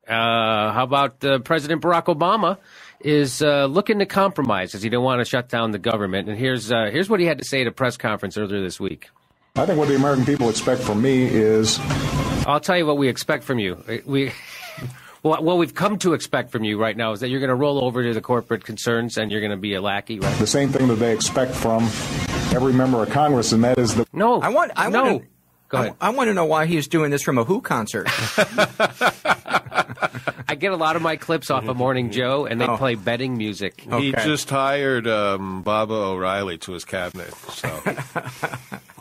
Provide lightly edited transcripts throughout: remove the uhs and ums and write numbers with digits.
How about President Barack Obama is looking to compromise as he don't want to shut down the government. And here's what he had to say at a press conference earlier this week. I think what the American people expect from me is... I'll tell you what we expect from you. What we've come to expect from you right now is that you're going to roll over to the corporate concerns and you're going to be a lackey, right? The same thing that they expect from every member of Congress, and that is the... No. Go ahead. I want to know why he's doing this from a Who concert. I get a lot of my clips off of Morning Joe, and they play betting music. Okay. He just hired Baba O'Reilly to his cabinet. So.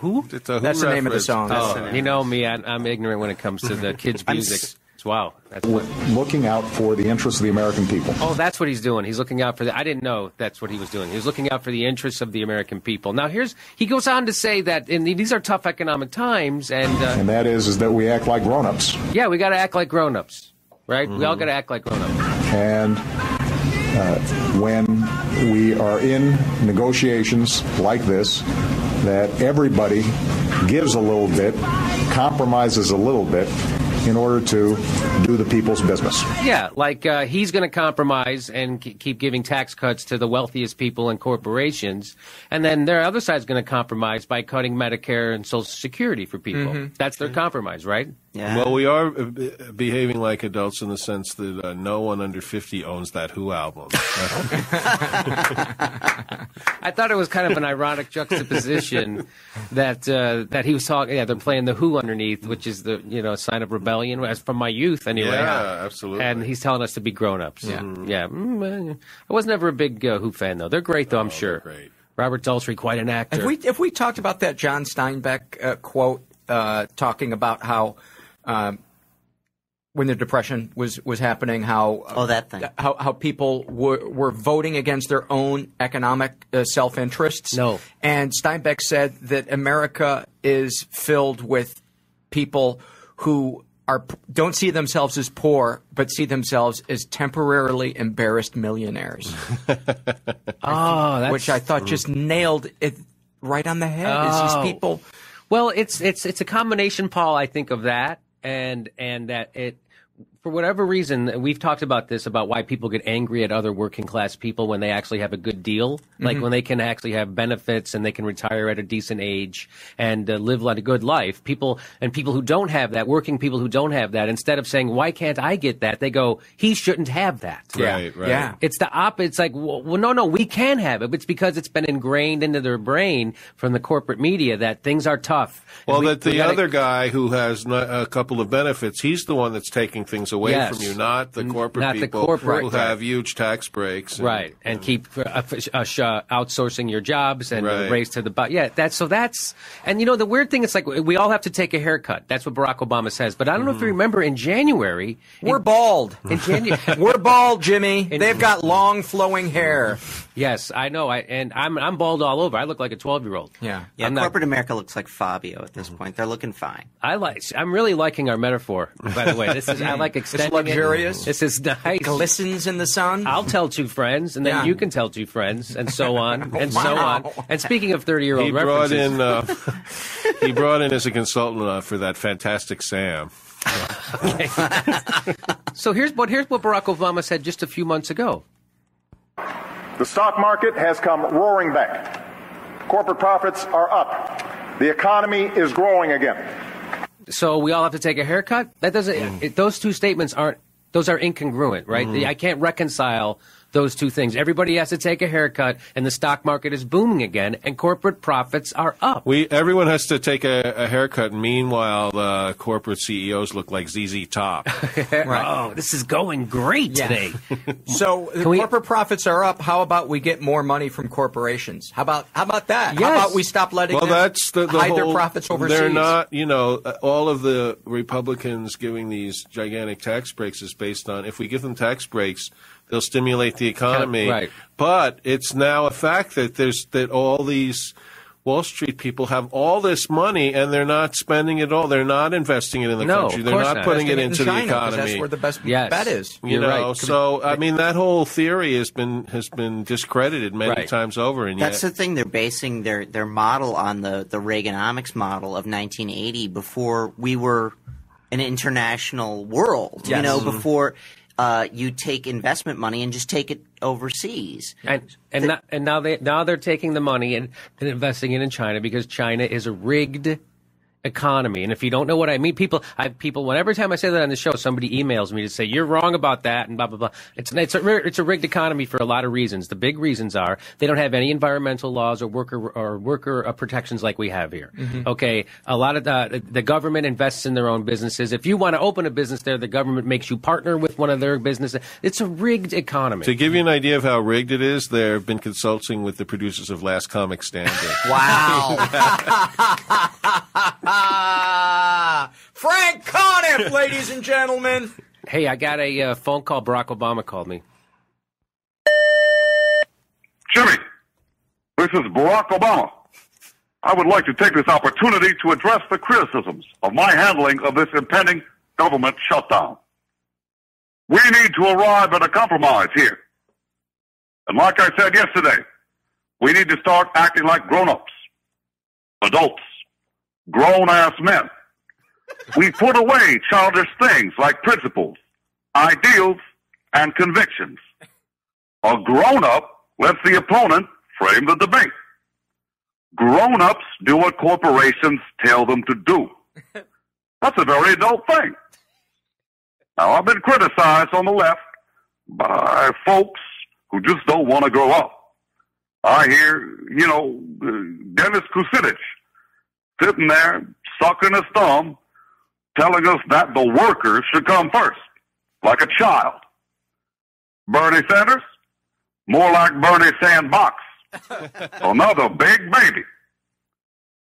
Who? It's a Who That's the name of the song. You know me, I'm ignorant when it comes to the kids' music. Wow. That's looking out for the interests of the American people. Oh, that's what he's doing. He's looking out for I didn't know that's what he was doing. He was looking out for the interests of the American people. Now, he goes on to say that these are tough economic times. And that is that we act like grown-ups. Yeah, we got to act like grown-ups, right? Mm-hmm. We all got to act like grown-ups. And when we are in negotiations like this, that everybody gives a little bit, compromises a little bit, in order to do the people's business. Yeah, like he's going to compromise and keep giving tax cuts to the wealthiest people and corporations, and then their other side's going to compromise by cutting Medicare and Social Security for people. Mm-hmm. That's their compromise, right? Yeah. Well, we are behaving like adults in the sense that no one under 50 owns that Who album. I thought it was kind of an ironic juxtaposition that he was talking. Yeah, they're playing the Who underneath, which is the sign of rebellion, as from my youth anyway. Yeah, absolutely. And he's telling us to be grown-ups. Yeah, I was never a big Who fan though. They're great though, I'm sure. Great. Robert Dulcery, quite an actor. If we talked about that John Steinbeck quote talking about how. When the Depression was happening, how people were voting against their own economic self-interests. No. And Steinbeck said that America is filled with people who don't see themselves as poor, but see themselves as temporarily embarrassed millionaires. Which I thought just nailed it right on the head. Is these people? Well, it's a combination, Paul, I think, of that. And that it, for whatever reason, we've talked about this, about why people get angry at other working class people when they actually have a good deal, like when they can actually have benefits and they can retire at a decent age and live like a good life. People who don't have that, working people who don't have that, instead of saying, why can't I get that? They go, he shouldn't have that. Right. Yeah. It's the opposite. It's like, well, no, we can have it. But it's because it's been ingrained into their brain from the corporate media that things are tough. Well, the other guy who has a couple of benefits, he's the one that's taking things away from you, not the corporate people who have huge tax breaks. And keep outsourcing your jobs and raise to the bottom. Yeah, that's and the weird thing is, like, we all have to take a haircut. That's what Barack Obama says. But I don't know if you remember, in January. We're bald. In January. We're bald, Jimmy. They've got long flowing hair. Yes, I know. I'm bald all over. I look like a 12-year-old. Yeah. Corporate America looks like Fabio at this point. They're looking fine. I'm really liking our metaphor, by the way. I like extending it's luxurious. This is nice. Glistens in the sun. I'll tell two friends, and then you can tell two friends, and so on, and so on. And speaking of 30-year-old references. He brought in as a consultant for that Fantastic Sam. Okay. So here's what Barack Obama said just a few months ago. The stock market has come roaring back. Corporate profits are up. The economy is growing again. So we all have to take a haircut? That doesn't. Those two statements aren't. Those are incongruent, right? I can't reconcile those two things. Everybody has to take a haircut, and the stock market is booming again, and corporate profits are up. Everyone has to take a haircut. Meanwhile, the corporate CEOs look like ZZ Top. Oh, this is going great today. So corporate profits are up. How about we get more money from corporations? How about that? Yes. How about we stop letting them hide their profits overseas? They're not, all of the Republicans giving these gigantic tax breaks is based on, if we give them tax breaks, they'll stimulate the economy. Right. But it's now a fact that all these Wall Street people have all this money and they're not spending it all. They're not investing it in the country. They're not putting it into the economy. That's where the best bet is. You're right. So that whole theory has been discredited many times over. And that's the thing. They're basing their model on the Reaganomics model of 1980 before we were an international world, Yes. before you take investment money and just take it overseas. And now they're taking the money and investing it in China because China is a rigged economy. And if you don't know what I mean, every time I say that on the show, somebody emails me to say you're wrong about that and blah blah blah. It's a rigged economy for a lot of reasons. The big reasons are they don't have any environmental laws or worker protections like we have here. Mm-hmm. Okay, a lot of the government invests in their own businesses. If you want to open a business there, the government makes you partner with one of their businesses. It's a rigged economy. To give you an idea of how rigged it is, they've been consulting with the producers of Last Comic Standing. Wow. Frank Conniff, ladies and gentlemen. Hey, I got a phone call. Barack Obama called me. Jimmy, this is Barack Obama. I would like to take this opportunity to address the criticisms of my handling of this impending government shutdown. We need to arrive at a compromise here. And like I said yesterday, we need to start acting like grown-ups, adults, grown-ass men. We put away childish things like principles, ideals, and convictions. A grown-up lets the opponent frame the debate. Grown-ups do what corporations tell them to do. That's a very adult thing. Now, I've been criticized on the left by folks who just don't want to grow up. I hear, Dennis Kucinich sitting there sucking his thumb, telling us that the workers should come first, like a child. Bernie Sanders, more like Bernie Sandbox, another big baby.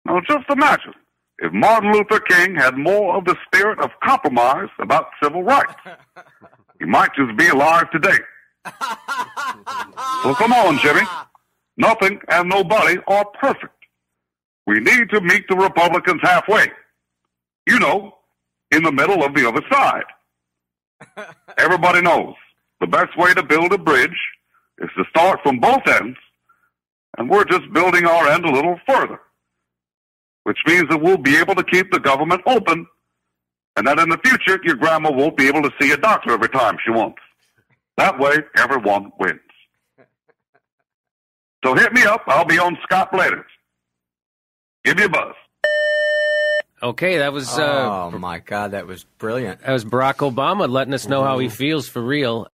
Now, just imagine if Martin Luther King had more of the spirit of compromise about civil rights. He might just be alive today. So come on, Jimmy. Nothing and nobody are perfect. We need to meet the Republicans halfway. In the middle of the other side. Everybody knows the best way to build a bridge is to start from both ends, and we're just building our end a little further, which means that we'll be able to keep the government open, and that in the future your grandma won't be able to see a doctor every time she wants. That way, everyone wins. So hit me up. I'll be on Scott later. Give me a buzz. Okay, that was... oh, my God, that was brilliant. That was Barack Obama letting us know how he feels for real.